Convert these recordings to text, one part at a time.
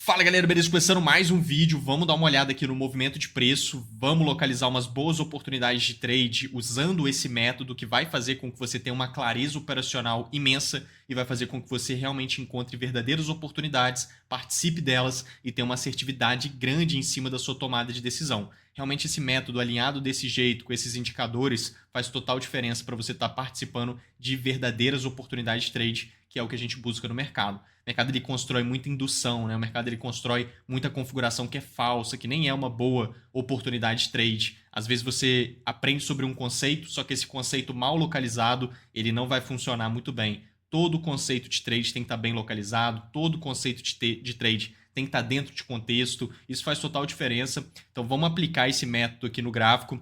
Fala galera, beleza? Começando mais um vídeo, vamos dar uma olhada aqui no movimento de preço, vamos localizar umas boas oportunidades de trade usando esse método que vai fazer com que você tenha uma clareza operacional imensa e vai fazer com que você realmente encontre verdadeiras oportunidades, participe delas e tenha uma assertividade grande em cima da sua tomada de decisão. Realmente esse método alinhado desse jeito, com esses indicadores, faz total diferença para você estar participando de verdadeiras oportunidades de trade, que é o que a gente busca no mercado. O mercado ele constrói muita indução, né? O mercado ele constrói muita configuração que é falsa, que nem é uma boa oportunidade de trade. Às vezes você aprende sobre um conceito, só que esse conceito mal localizado, ele não vai funcionar muito bem. Todo conceito de trade tem que estar bem localizado, todo conceito de trade tem que estar dentro de contexto, isso faz total diferença. Então vamos aplicar esse método aqui no gráfico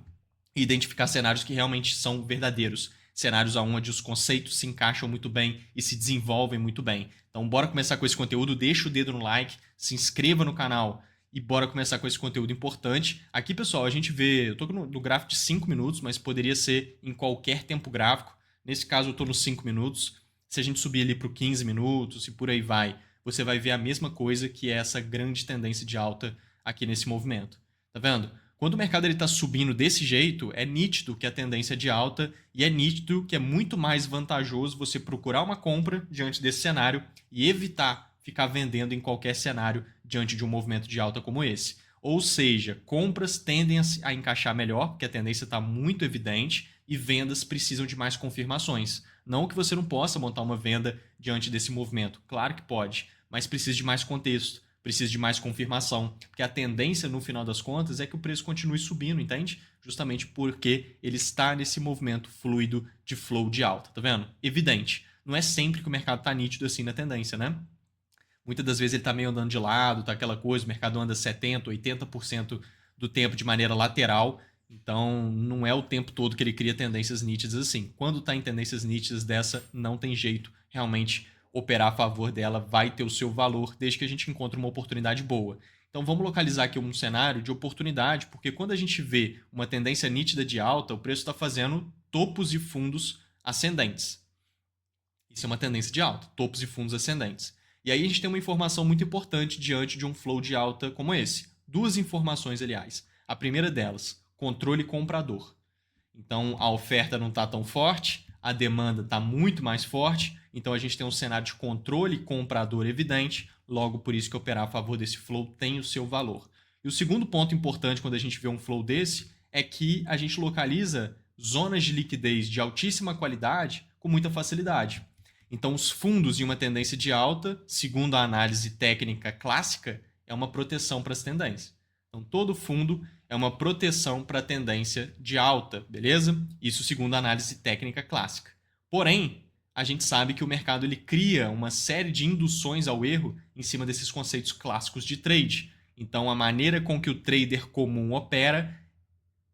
e identificar cenários que realmente são verdadeiros. Cenários onde os conceitos se encaixam muito bem e se desenvolvem muito bem. Então bora começar com esse conteúdo, deixa o dedo no like, se inscreva no canal e bora começar com esse conteúdo importante. Aqui pessoal, a gente vê, eu estou no gráfico de 5 minutos, mas poderia ser em qualquer tempo gráfico. Nesse caso eu estou nos 5 minutos. Se a gente subir ali para 15 minutos e por aí vai, você vai ver a mesma coisa, que é essa grande tendência de alta aqui nesse movimento. Tá vendo? Quando o mercado está subindo desse jeito, é nítido que a tendência é de alta e é nítido que é muito mais vantajoso você procurar uma compra diante desse cenário e evitar ficar vendendo em qualquer cenário diante de um movimento de alta como esse. Ou seja, compras tendem a encaixar melhor, porque a tendência está muito evidente, e vendas precisam de mais confirmações. Não que você não possa montar uma venda diante desse movimento, claro que pode, mas precisa de mais contexto. Precisa de mais confirmação, porque a tendência no final das contas é que o preço continue subindo, entende? Justamente porque ele está nesse movimento fluido de flow de alta, tá vendo? Evidente, não é sempre que o mercado está nítido assim na tendência, né? Muitas das vezes ele está meio andando de lado, tá aquela coisa, o mercado anda 70%, 80% do tempo de maneira lateral, então não é o tempo todo que ele cria tendências nítidas assim. Quando está em tendências nítidas dessa, não tem jeito realmente operar a favor dela vai ter o seu valor, desde que a gente encontre uma oportunidade boa. Então vamos localizar aqui um cenário de oportunidade, porque quando a gente vê uma tendência nítida de alta, o preço está fazendo topos e fundos ascendentes. Isso é uma tendência de alta, topos e fundos ascendentes. E aí a gente tem uma informação muito importante diante de um flow de alta como esse. Duas informações, aliás. A primeira delas, controle comprador. Então a oferta não está tão forte, a demanda está muito mais forte, então a gente tem um cenário de controle comprador evidente, logo por isso que operar a favor desse flow tem o seu valor. E o segundo ponto importante quando a gente vê um flow desse é que a gente localiza zonas de liquidez de altíssima qualidade com muita facilidade. Então os fundos em uma tendência de alta, segundo a análise técnica clássica, é uma proteção para as tendências. Então todo fundo é uma proteção para a tendência de alta, beleza? Isso segundo a análise técnica clássica. Porém, a gente sabe que o mercado ele cria uma série de induções ao erro em cima desses conceitos clássicos de trade. Então, a maneira com que o trader comum opera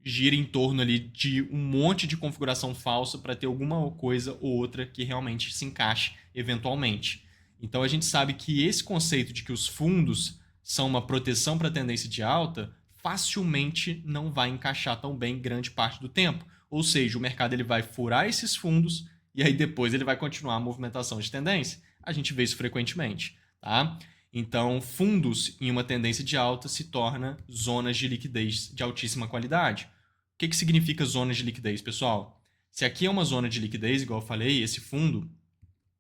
gira em torno ali de um monte de configuração falsa para ter alguma coisa ou outra que realmente se encaixe eventualmente. Então, a gente sabe que esse conceito de que os fundos são uma proteção para a tendência de alta facilmente não vai encaixar tão bem grande parte do tempo. Ou seja, o mercado ele vai furar esses fundos e aí depois ele vai continuar a movimentação de tendência. A gente vê isso frequentemente, tá? Então, fundos em uma tendência de alta se torna zonas de liquidez de altíssima qualidade. O que significa zonas de liquidez, pessoal? Se aqui é uma zona de liquidez, igual eu falei, esse fundo,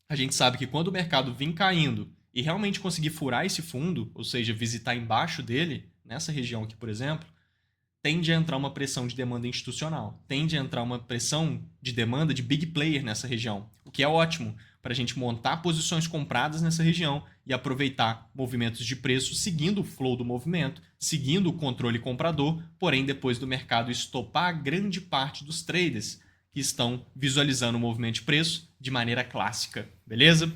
a gente sabe que quando o mercado vir caindo e realmente conseguir furar esse fundo, ou seja, visitar embaixo dele, nessa região aqui, por exemplo, tende a entrar uma pressão de demanda institucional, tende a entrar uma pressão de demanda de big player nessa região, o que é ótimo para a gente montar posições compradas nessa região e aproveitar movimentos de preço seguindo o flow do movimento, seguindo o controle comprador, porém depois do mercado estopar grande parte dos traders que estão visualizando o movimento de preço de maneira clássica, beleza?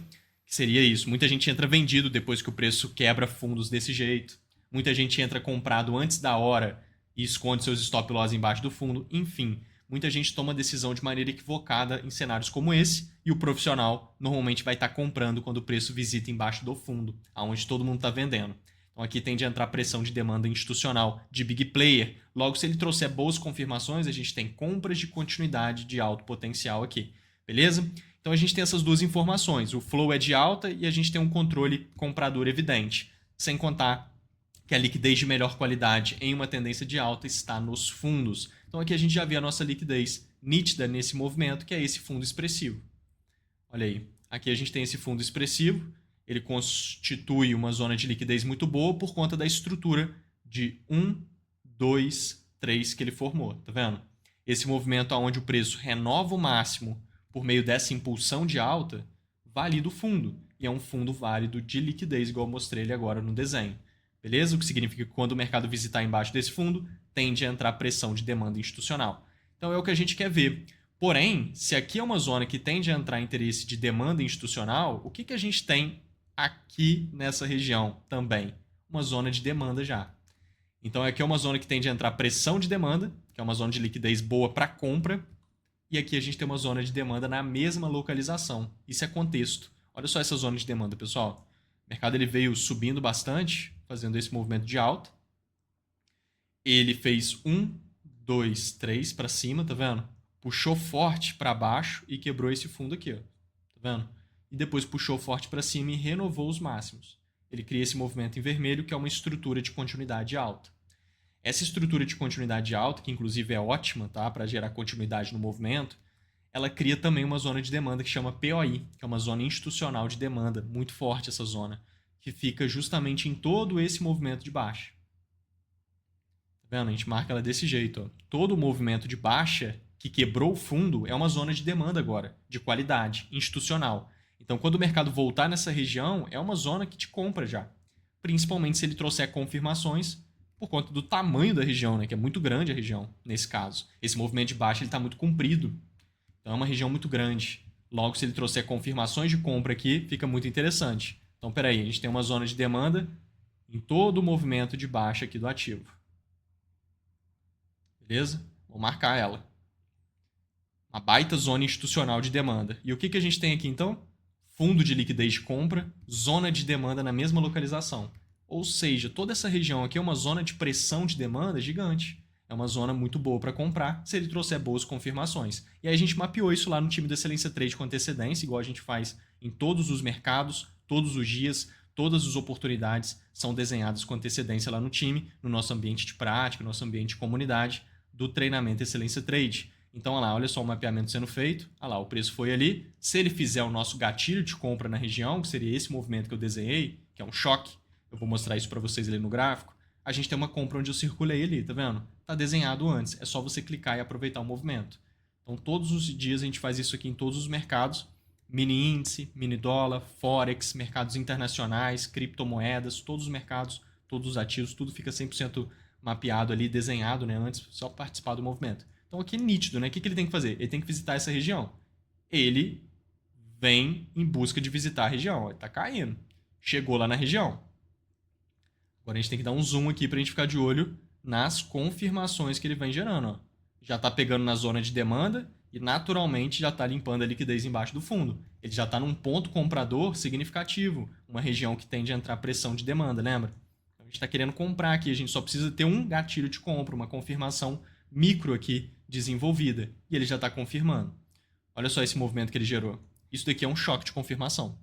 Que seria isso, muita gente entra vendido depois que o preço quebra fundos desse jeito, muita gente entra comprado antes da hora e esconde seus stop loss embaixo do fundo, enfim, muita gente toma decisão de maneira equivocada em cenários como esse e o profissional normalmente vai estar comprando quando o preço visita embaixo do fundo, aonde todo mundo está vendendo. Então aqui tende a entrar pressão de demanda institucional, de big player. Logo, se ele trouxer boas confirmações, a gente tem compras de continuidade de alto potencial aqui, beleza? Então a gente tem essas duas informações, o flow é de alta e a gente tem um controle comprador evidente. sem contar que a liquidez de melhor qualidade em uma tendência de alta está nos fundos. Então aqui a gente já vê a nossa liquidez nítida nesse movimento, que é esse fundo expressivo. Olha aí, aqui a gente tem esse fundo expressivo, ele constitui uma zona de liquidez muito boa por conta da estrutura de 1, 2, 3 que ele formou, tá vendo? Esse movimento onde o preço renova o máximo por meio dessa impulsão de alta, valida o fundo, e é um fundo válido de liquidez, igual eu mostrei ele agora no desenho. Beleza? O que significa que quando o mercado visitar embaixo desse fundo, tende a entrar pressão de demanda institucional. Então é o que a gente quer ver. Porém, se aqui é uma zona que tende a entrar interesse de demanda institucional, o que a gente tem aqui nessa região também? Uma zona de demanda já. Então aqui é uma zona que tende a entrar pressão de demanda, que é uma zona de liquidez boa para compra, e aqui a gente tem uma zona de demanda na mesma localização. Isso é contexto. Olha só essa zona de demanda, pessoal. O mercado ele veio subindo bastante, fazendo esse movimento de alta. Ele fez 1, 2, 3 para cima, tá vendo? Puxou forte para baixo e quebrou esse fundo aqui, ó. Tá vendo? E depois puxou forte para cima e renovou os máximos. Ele cria esse movimento em vermelho, que é uma estrutura de continuidade alta. Essa estrutura de continuidade alta, que inclusive é ótima, tá, para gerar continuidade no movimento, ela cria também uma zona de demanda que chama POI, que é uma zona institucional de demanda, muito forte essa zona, que fica justamente em todo esse movimento de baixa. Tá vendo? A gente marca ela desse jeito. Ó. Todo o movimento de baixa que quebrou o fundo é uma zona de demanda agora, de qualidade, institucional. Então, quando o mercado voltar nessa região, é uma zona que te compra já. Principalmente se ele trouxer confirmações por conta do tamanho da região, né? Que é muito grande a região, nesse caso. Esse movimento de baixa está muito comprido. Então, é uma região muito grande. Logo, se ele trouxer confirmações de compra aqui, fica muito interessante. Então, peraí, a gente tem uma zona de demanda em todo o movimento de baixa aqui do ativo. Beleza? Vou marcar ela. Uma baita zona institucional de demanda. E o que a gente tem aqui, então? Fundo de liquidez de compra, zona de demanda na mesma localização. Ou seja, toda essa região aqui é uma zona de pressão de demanda gigante. É uma zona muito boa para comprar se ele trouxer boas confirmações. E aí a gente mapeou isso lá no time da Excelência Trade com antecedência, igual a gente faz em todos os mercados, todos os dias, todas as oportunidades são desenhadas com antecedência lá no time, no nosso ambiente de prática, no nosso ambiente de comunidade do treinamento Excelência Trade. Então, olha lá, olha só o mapeamento sendo feito. Olha lá, o preço foi ali. Se ele fizer o nosso gatilho de compra na região, que seria esse movimento que eu desenhei, que é um choque, eu vou mostrar isso para vocês ali no gráfico, a gente tem uma compra onde eu circulei ali, tá vendo? Tá desenhado antes, é só você clicar e aproveitar o movimento. Então, todos os dias a gente faz isso aqui em todos os mercados, mini índice, mini dólar, forex, mercados internacionais, criptomoedas, todos os mercados, todos os ativos, tudo fica 100% mapeado ali, desenhado, né, antes, só participar do movimento. Então, aqui é nítido, né? O que ele tem que fazer? Ele tem que visitar essa região. Ele vem em busca de visitar a região. Ele tá caindo. Chegou lá na região. Agora a gente tem que dar um zoom aqui para a gente ficar de olho nas confirmações que ele vem gerando. Ó. Já está pegando na zona de demanda e naturalmente já está limpando a liquidez embaixo do fundo. Ele já está num ponto comprador significativo, uma região que tende a entrar pressão de demanda, lembra? Então, a gente está querendo comprar aqui, a gente só precisa ter um gatilho de compra, uma confirmação micro aqui desenvolvida. E ele já está confirmando. Olha só esse movimento que ele gerou. Isso daqui é um choque de confirmação.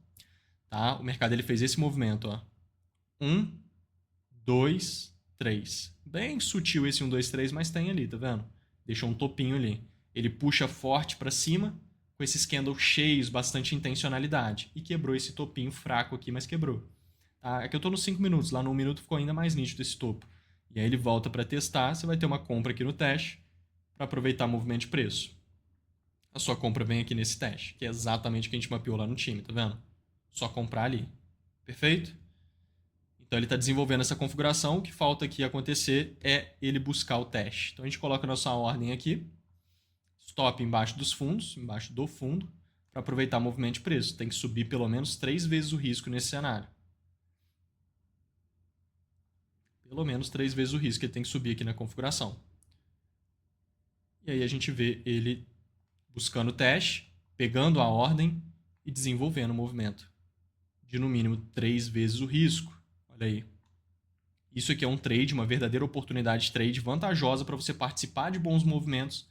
Tá? O mercado ele fez esse movimento. Ó. 1, 2, 3. Bem sutil esse 1, 2, 3, mas tem ali, tá vendo? Deixou um topinho ali. Ele puxa forte para cima, com esses candles cheios, bastante intencionalidade. E quebrou esse topinho fraco aqui, mas quebrou. Tá? Aqui eu estou nos 5 minutos, lá no 1 minuto ficou ainda mais nítido esse topo. E aí ele volta para testar, você vai ter uma compra aqui no teste, para aproveitar o movimento de preço. A sua compra vem aqui nesse teste, que é exatamente o que a gente mapeou lá no time, tá vendo? Só comprar ali. Perfeito? Então ele está desenvolvendo essa configuração, o que falta aqui acontecer é ele buscar o teste. Então a gente coloca a nossa ordem aqui, stop embaixo dos fundos, embaixo do fundo, para aproveitar o movimento de preço. Tem que subir pelo menos 3 vezes o risco nesse cenário. Pelo menos 3 vezes o risco que ele tem que subir aqui na configuração. E aí a gente vê ele buscando o teste, pegando a ordem e desenvolvendo o movimento de no mínimo 3 vezes o risco. Olha aí. Isso aqui é um trade, uma verdadeira oportunidade de trade vantajosa para você participar de bons movimentos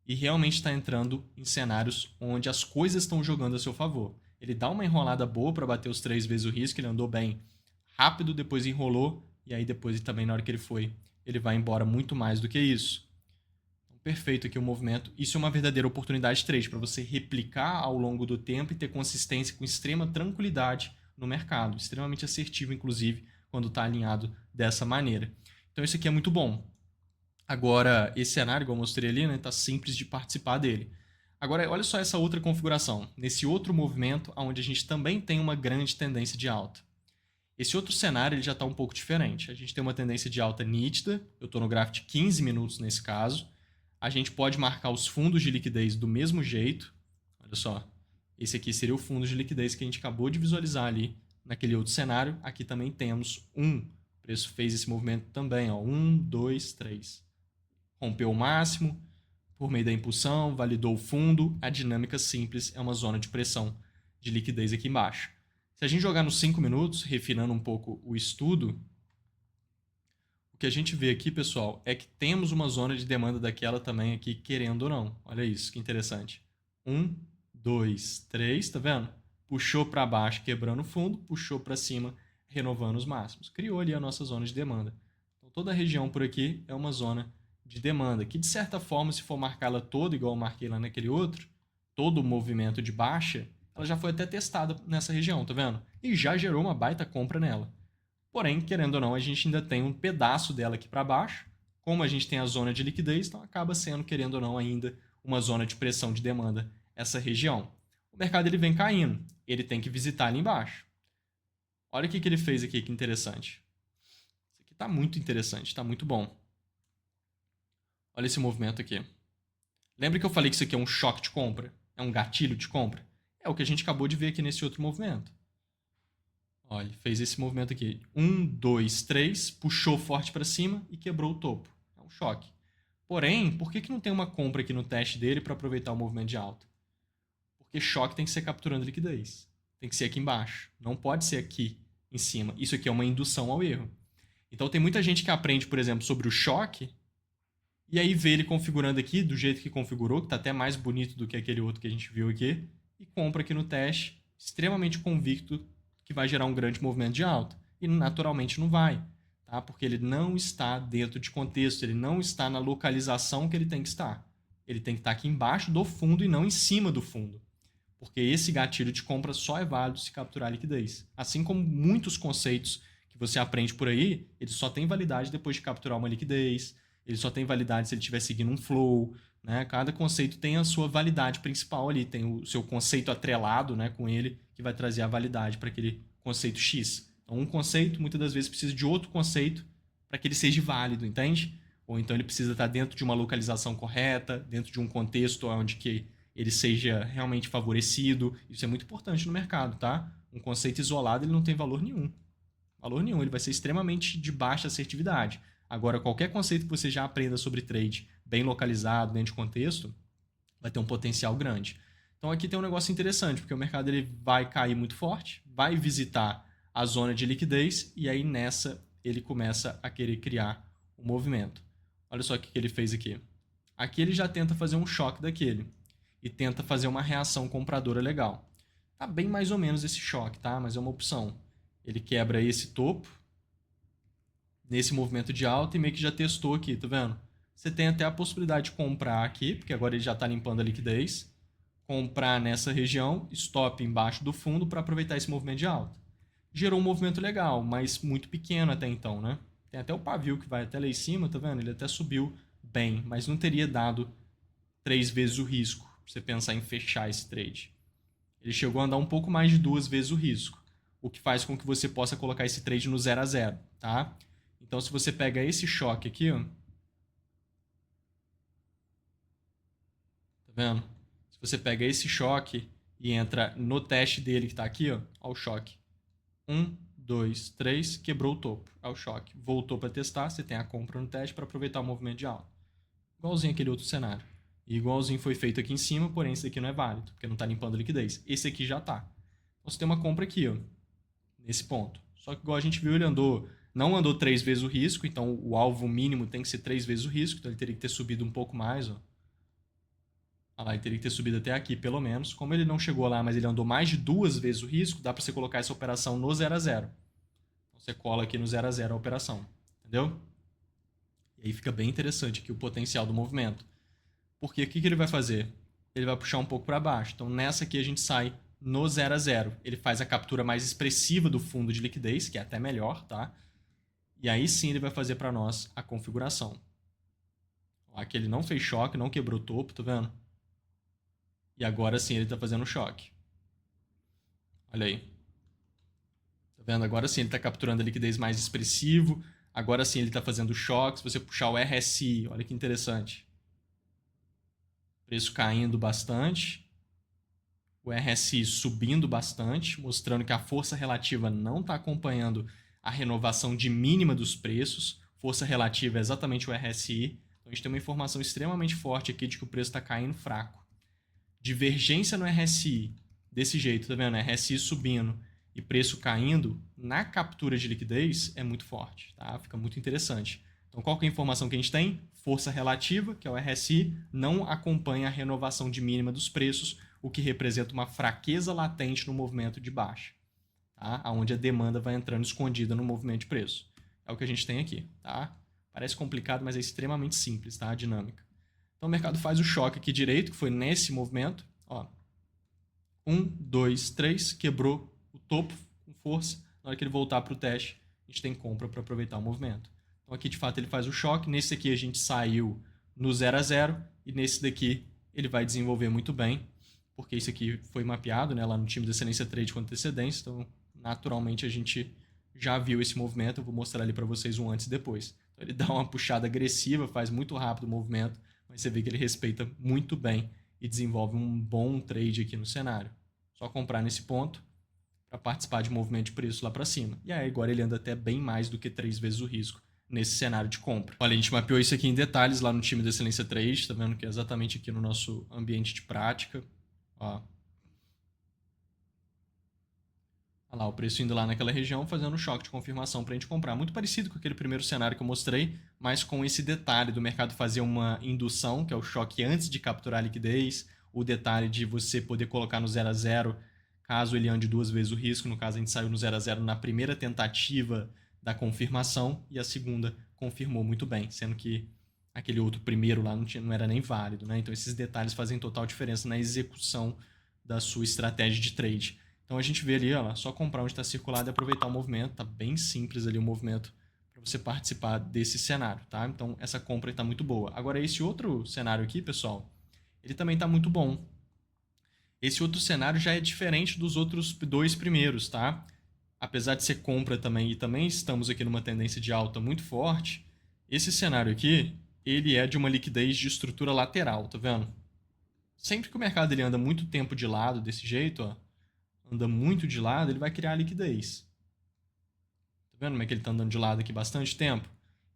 e realmente estar entrando em cenários onde as coisas estão jogando a seu favor. Ele dá uma enrolada boa para bater os 3 vezes o risco, ele andou bem rápido, depois enrolou, e aí depois também na hora que ele vai embora muito mais do que isso. Então, perfeito aqui o movimento. Isso é uma verdadeira oportunidade de trade para você replicar ao longo do tempo e ter consistência com extrema tranquilidade no mercado, extremamente assertivo, inclusive, quando está alinhado dessa maneira. Então isso aqui é muito bom. Agora, esse cenário, igual eu mostrei ali, né, tá simples de participar dele. Agora, olha só essa outra configuração. Nesse outro movimento, onde a gente também tem uma grande tendência de alta. Esse outro cenário ele já está um pouco diferente. A gente tem uma tendência de alta nítida. Eu estou no gráfico de 15 minutos nesse caso. A gente pode marcar os fundos de liquidez do mesmo jeito. Olha só. Esse aqui seria o fundo de liquidez que a gente acabou de visualizar ali naquele outro cenário. Aqui também temos um. O preço fez esse movimento também. Ó. 1, 2, 3. Rompeu o máximo por meio da impulsão, validou o fundo. A dinâmica simples é uma zona de pressão de liquidez aqui embaixo. Se a gente jogar nos 5 minutos, refinando um pouco o estudo, o que a gente vê aqui, pessoal, é que temos uma zona de demanda daquela também aqui, querendo ou não. Olha isso, que interessante. 1, 2, 3, tá vendo? Puxou para baixo, quebrando o fundo, puxou para cima, renovando os máximos. Criou ali a nossa zona de demanda. Então, toda a região por aqui é uma zona de demanda, que de certa forma, se for marcá-la toda, igual eu marquei lá naquele outro, todo o movimento de baixa, ela já foi até testada nessa região, tá vendo? E já gerou uma baita compra nela. Porém, querendo ou não, a gente ainda tem um pedaço dela aqui para baixo. Como a gente tem a zona de liquidez, então acaba sendo, querendo ou não, ainda uma zona de pressão de demanda essa região. O mercado ele vem caindo, ele tem que visitar ali embaixo. Olha o que ele fez aqui, que interessante. Isso aqui está muito interessante, está muito bom. Olha esse movimento aqui. Lembra que eu falei que isso aqui é um choque de compra? É um gatilho de compra? É o que a gente acabou de ver aqui nesse outro movimento. Olha, fez esse movimento aqui. 1, 2, 3, puxou forte para cima e quebrou o topo. É um choque. Porém, por que não tem uma compra aqui no teste dele para aproveitar o movimento de alta? Porque choque tem que ser capturando liquidez. Tem que ser aqui embaixo. Não pode ser aqui em cima. Isso aqui é uma indução ao erro. Então tem muita gente que aprende, por exemplo, sobre o choque e aí vê ele configurando aqui do jeito que configurou, que está até mais bonito do que aquele outro que a gente viu aqui, e compra aqui no teste, extremamente convicto que vai gerar um grande movimento de alta. E naturalmente não vai, tá? Porque ele não está dentro de contexto, ele não está na localização que ele tem que estar. Ele tem que estar aqui embaixo do fundo e não em cima do fundo. Porque esse gatilho de compra só é válido se capturar liquidez. Assim como muitos conceitos que você aprende por aí, ele só tem validade depois de capturar uma liquidez, ele só tem validade se ele estiver seguindo um flow, né? Cada conceito tem a sua validade principal ali, tem o seu conceito atrelado, né, com ele, que vai trazer a validade para aquele conceito X. Então, um conceito, muitas das vezes, precisa de outro conceito para que ele seja válido, entende? Ou então ele precisa estar dentro de uma localização correta, dentro de um contexto onde que ele seja realmente favorecido. Isso é muito importante no mercado, tá? Um conceito isolado ele não tem valor nenhum. Valor nenhum, ele vai ser extremamente de baixa assertividade. Agora, qualquer conceito que você já aprenda sobre trade bem localizado, dentro de contexto, vai ter um potencial grande. Então aqui tem um negócio interessante, porque o mercado ele vai cair muito forte, vai visitar a zona de liquidez e aí nessa ele começa a querer criar um movimento. Olha só o que ele fez aqui. Aqui ele já tenta fazer um choque daquele e tenta fazer uma reação compradora legal. Tá bem mais ou menos esse choque, tá? Mas é uma opção. Ele quebra esse topo nesse movimento de alta e meio que já testou aqui, tá vendo? Você tem até a possibilidade de comprar aqui, porque agora ele já está limpando a liquidez, comprar nessa região, stop embaixo do fundo para aproveitar esse movimento de alta. Gerou um movimento legal, mas muito pequeno até então, né? Tem até o pavio que vai até lá em cima, tá vendo? Ele até subiu bem, mas não teria dado 3 vezes o risco pra você pensar em fechar esse trade. Ele chegou a andar um pouco mais de 2 vezes o risco, o que faz com que você possa colocar esse trade no 0 a 0, tá? Então, se você pega esse choque aqui, ó, tá vendo? Se você pega esse choque e entra no teste dele que está aqui, ó o choque. 1, 2, 3, quebrou o topo. É o choque. Voltou para testar, você tem a compra no teste para aproveitar o movimento de alta. Igualzinho aquele outro cenário. E igualzinho foi feito aqui em cima, porém esse aqui não é válido, porque não está limpando a liquidez. Esse aqui já está. Então, você tem uma compra aqui, ó, nesse ponto. Só que igual a gente viu, ele não andou 3 vezes o risco, então o alvo mínimo tem que ser 3 vezes o risco, então ele teria que ter subido um pouco mais, ó. Olha lá, ele teria que ter subido até aqui, pelo menos. Como ele não chegou lá, mas ele andou mais de 2 vezes o risco, dá para você colocar essa operação no 0 a 0. Então, Você cola aqui no 0 a 0 a operação, entendeu? E aí fica bem interessante aqui o potencial do movimento. Porque o que ele vai fazer? Ele vai puxar um pouco para baixo. Então nessa aqui a gente sai no 0 a 0. Ele faz a captura mais expressiva do fundo de liquidez, que é até melhor, tá? E aí sim ele vai fazer para nós a configuração. Aqui ele não fez choque, não quebrou o topo, tá vendo? E agora sim ele está fazendo choque. Olha aí. Tá vendo? Agora sim ele está capturando a liquidez mais expressivo. Agora sim ele está fazendo choque. Se você puxar o RSI, olha que interessante. Preço caindo bastante. O RSI subindo bastante, mostrando que a força relativa não está acompanhando a renovação de mínima dos preços. Força relativa é exatamente o RSI. Então a gente tem uma informação extremamente forte aqui de que o preço está caindo fraco. Divergência no RSI, desse jeito, tá vendo? RSI subindo e preço caindo, na captura de liquidez é muito forte, tá? Fica muito interessante. Então qual que é a informação que a gente tem? Força relativa, que é o RSI, não acompanha a renovação de mínima dos preços, o que representa uma fraqueza latente no movimento de baixa, tá? Onde a demanda vai entrando escondida no movimento de preço. É o que a gente tem aqui, tá? Parece complicado, mas é extremamente simples, tá? A dinâmica. Então o mercado faz o choque aqui direito, que foi nesse movimento. Ó. 1, 2, 3, quebrou o topo com força. Na hora que ele voltar para o teste, a gente tem compra para aproveitar o movimento. Então aqui de fato ele faz o choque. Nesse aqui a gente saiu no 0 a 0 e nesse daqui ele vai desenvolver muito bem, porque isso aqui foi mapeado, né, lá no time de excelência trade com antecedência. Então naturalmente a gente já viu esse movimento. Eu vou mostrar ali para vocês um antes e depois. Então, ele dá uma puxada agressiva, faz muito rápido o movimento, mas você vê que ele respeita muito bem e desenvolve um bom trade aqui no cenário. Só comprar nesse ponto para participar de movimento de preço lá para cima. E aí agora ele anda até bem mais do que 3 vezes o risco nesse cenário de compra. Olha, a gente mapeou isso aqui em detalhes lá no time da Excelência Trade, tá vendo que é exatamente aqui no nosso ambiente de prática. Ó. Olha lá, o preço indo lá naquela região, fazendo um choque de confirmação para a gente comprar. Muito parecido com aquele primeiro cenário que eu mostrei, mas com esse detalhe do mercado fazer uma indução, que é o choque antes de capturar a liquidez, o detalhe de você poder colocar no 0 a 0, caso ele ande 2 vezes o risco. No caso, a gente saiu no 0 a 0 na primeira tentativa da confirmação e a segunda confirmou muito bem, sendo que aquele outro primeiro lá não era nem válido, né? Então esses detalhes fazem total diferença na execução da sua estratégia de trade. Então a gente vê ali, ó, só comprar onde está circulado e aproveitar o movimento. Tá bem simples ali o movimento para você participar desse cenário, tá? Então essa compra está muito boa. Agora esse outro cenário aqui, pessoal, ele também está muito bom. Esse outro cenário já é diferente dos outros 2 primeiros, tá? Apesar de ser compra também e também estamos aqui numa tendência de alta muito forte, esse cenário aqui, ele é de uma liquidez de estrutura lateral, tá vendo? Sempre que o mercado ele anda muito tempo de lado desse jeito, ó, anda muito de lado, ele vai criar liquidez. Tá vendo como é que ele está andando de lado aqui bastante tempo?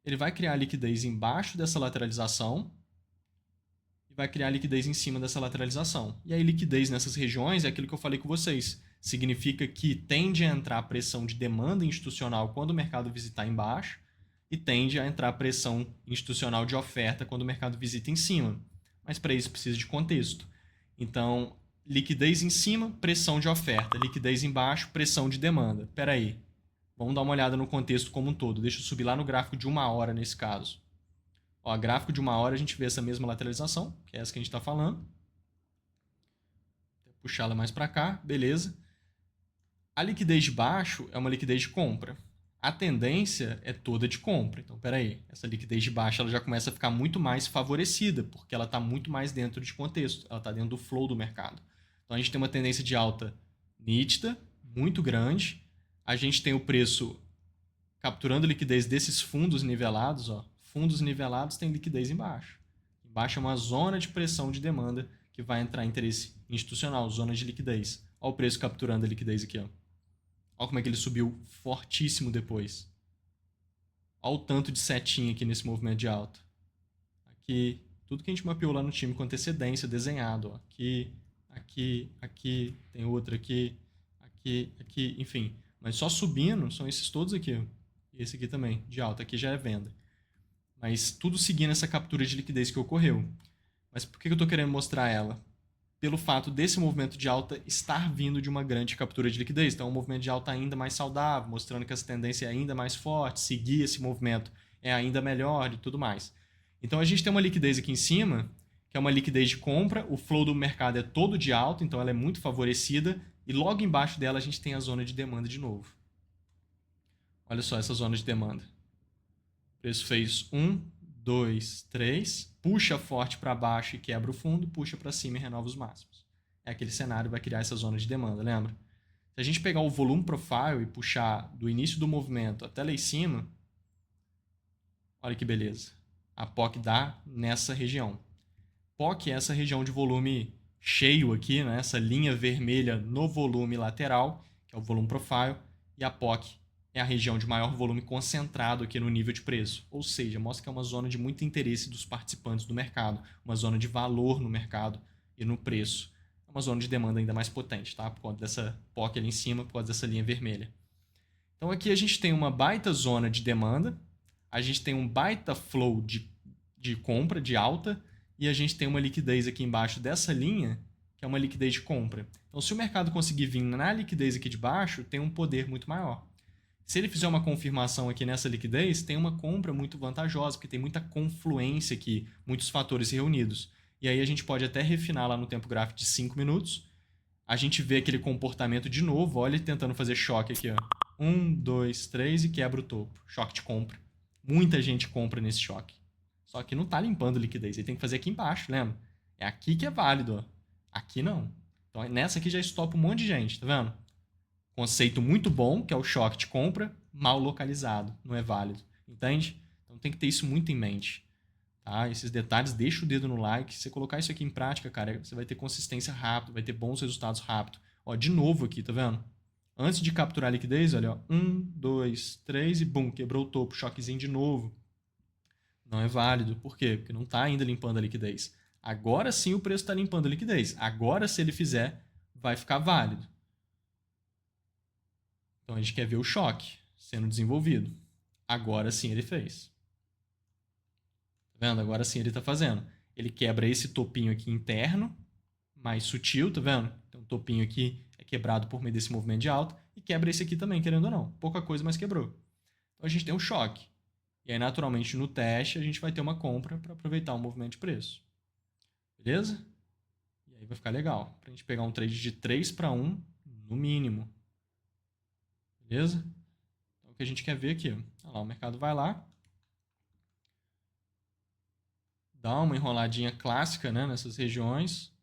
Ele vai criar liquidez embaixo dessa lateralização e vai criar liquidez em cima dessa lateralização. E aí liquidez nessas regiões é aquilo que eu falei com vocês. Significa que tende a entrar pressão de demanda institucional quando o mercado visitar embaixo e tende a entrar pressão institucional de oferta quando o mercado visita em cima. Mas para isso precisa de contexto. Então, liquidez em cima, pressão de oferta. Liquidez embaixo, pressão de demanda. Espera aí. Vamos dar uma olhada no contexto como um todo. Deixa eu subir lá no gráfico de 1 hora nesse caso. Ó, gráfico de 1 hora a gente vê essa mesma lateralização, que é essa que a gente está falando. Vou puxar ela mais para cá, beleza. A liquidez de baixo é uma liquidez de compra. A tendência é toda de compra. Então, espera aí. Essa liquidez de baixo ela já começa a ficar muito mais favorecida, porque ela está muito mais dentro de contexto. Ela está dentro do flow do mercado. Então, a gente tem uma tendência de alta nítida, muito grande. A gente tem o preço capturando liquidez desses fundos nivelados. Ó. Fundos nivelados têm liquidez embaixo. Embaixo é uma zona de pressão de demanda que vai entrar interesse institucional, zona de liquidez. Olha o preço capturando a liquidez aqui. Ó. Olha como é que ele subiu fortíssimo depois. Olha o tanto de setinha aqui nesse movimento de alta. Aqui, tudo que a gente mapeou lá no time com antecedência, desenhado. Ó. Aqui, aqui, aqui, tem outra aqui, aqui, aqui, enfim. Mas só subindo são esses todos aqui. Ó. E esse aqui também, de alta. Aqui já é venda. Mas tudo seguindo essa captura de liquidez que ocorreu. Mas por que eu estou querendo mostrar ela? pelo fato desse movimento de alta estar vindo de uma grande captura de liquidez. Então, é um movimento de alta ainda mais saudável, mostrando que essa tendência é ainda mais forte, seguir esse movimento é ainda melhor e tudo mais. Então, a gente tem uma liquidez aqui em cima, que é uma liquidez de compra, o flow do mercado é todo de alta, então ela é muito favorecida, e logo embaixo dela a gente tem a zona de demanda de novo. Olha só essa zona de demanda. O preço fez 1, 2, 3, puxa forte para baixo e quebra o fundo, puxa para cima e renova os máximos. É aquele cenário que vai criar essa zona de demanda, lembra? Se a gente pegar o volume profile e puxar do início do movimento até lá em cima, olha que beleza. A POC dá nessa região. POC é essa região de volume cheio aqui, né? Essa linha vermelha no volume lateral, que é o volume profile, e a POC é a região de maior volume concentrado aqui no nível de preço. Ou seja, mostra que é uma zona de muito interesse dos participantes do mercado, uma zona de valor no mercado e no preço. É uma zona de demanda ainda mais potente, tá? Por conta dessa POC ali em cima, por causa dessa linha vermelha. Então aqui a gente tem uma baita zona de demanda, a gente tem um baita flow de compra, de alta, e a gente tem uma liquidez aqui embaixo dessa linha, que é uma liquidez de compra. Então, se o mercado conseguir vir na liquidez aqui de baixo, tem um poder muito maior. Se ele fizer uma confirmação aqui nessa liquidez, tem uma compra muito vantajosa, porque tem muita confluência aqui, muitos fatores reunidos. E aí a gente pode até refinar lá no tempo gráfico de 5 minutos. A gente vê aquele comportamento de novo, olha ele tentando fazer choque aqui, ó. 1, 2, 3 e quebra o topo. Choque de compra. Muita gente compra nesse choque. Só que não está limpando liquidez. Ele tem que fazer aqui embaixo, lembra? É aqui que é válido. Ó. Aqui não. Então nessa aqui já estopa um monte de gente, tá vendo? Conceito muito bom, que é o choque de compra, mal localizado. Não é válido. Entende? Então tem que ter isso muito em mente. Tá? Esses detalhes, deixa o dedo no like. Se você colocar isso aqui em prática, cara, você vai ter consistência rápido, vai ter bons resultados rápido. Ó, de novo aqui, tá vendo? Antes de capturar a liquidez, olha, ó, 1, 2, 3 e bum, quebrou o topo, choquezinho de novo. Não é válido. Por quê? Porque não está ainda limpando a liquidez. Agora sim o preço está limpando a liquidez. Agora, se ele fizer, vai ficar válido. Então a gente quer ver o choque sendo desenvolvido. Agora sim ele fez. Tá vendo? Agora sim ele está fazendo. Ele quebra esse topinho aqui interno, mais sutil, tá vendo? Então o topinho aqui é quebrado por meio desse movimento de alta. E quebra esse aqui também, querendo ou não. Pouca coisa, mas quebrou. Então a gente tem um choque. E aí, naturalmente, no teste, a gente vai ter uma compra para aproveitar o movimento de preço. Beleza? E aí vai ficar legal. Para a gente pegar um trade de 3 para 1, no mínimo. Beleza? Então, o que a gente quer ver aqui. Olha lá, o mercado vai lá. Dá uma enroladinha clássica, né, nessas regiões.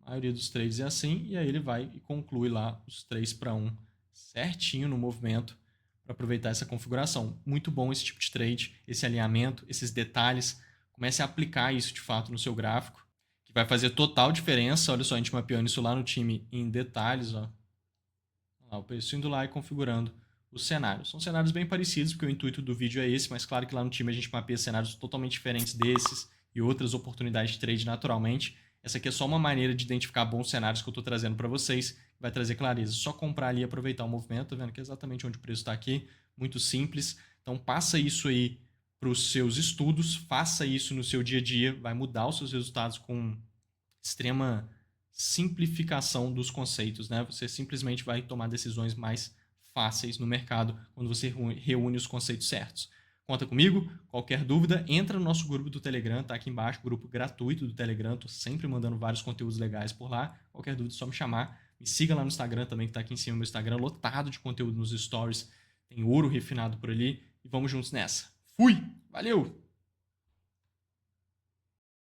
A maioria dos trades é assim. E aí ele vai e conclui lá os 3 para 1 certinho no movimento, para aproveitar essa configuração. Muito bom esse tipo de trade, esse alinhamento, esses detalhes. Comece a aplicar isso de fato no seu gráfico, que vai fazer total diferença. Olha só, a gente mapeando isso lá no time em detalhes. Ó. O preço indo lá e configurando os cenários. São cenários bem parecidos, porque o intuito do vídeo é esse, mas claro que lá no time a gente mapeia cenários totalmente diferentes desses e outras oportunidades de trade naturalmente. Essa aqui é só uma maneira de identificar bons cenários que eu estou trazendo para vocês, vai trazer clareza. Só comprar ali e aproveitar o movimento, tá vendo que é exatamente onde o preço está aqui, muito simples. Então passa isso aí para os seus estudos, faça isso no seu dia a dia, vai mudar os seus resultados com extrema simplificação dos conceitos, né? Você simplesmente vai tomar decisões mais fáceis no mercado quando você reúne os conceitos certos. Conta comigo, qualquer dúvida, entra no nosso grupo do Telegram, tá aqui embaixo, grupo gratuito do Telegram, tô sempre mandando vários conteúdos legais por lá. Qualquer dúvida é só me chamar. Me siga lá no Instagram também, que tá aqui em cima do meu Instagram, lotado de conteúdo nos stories. Tem ouro refinado por ali e vamos juntos nessa. Fui! Valeu!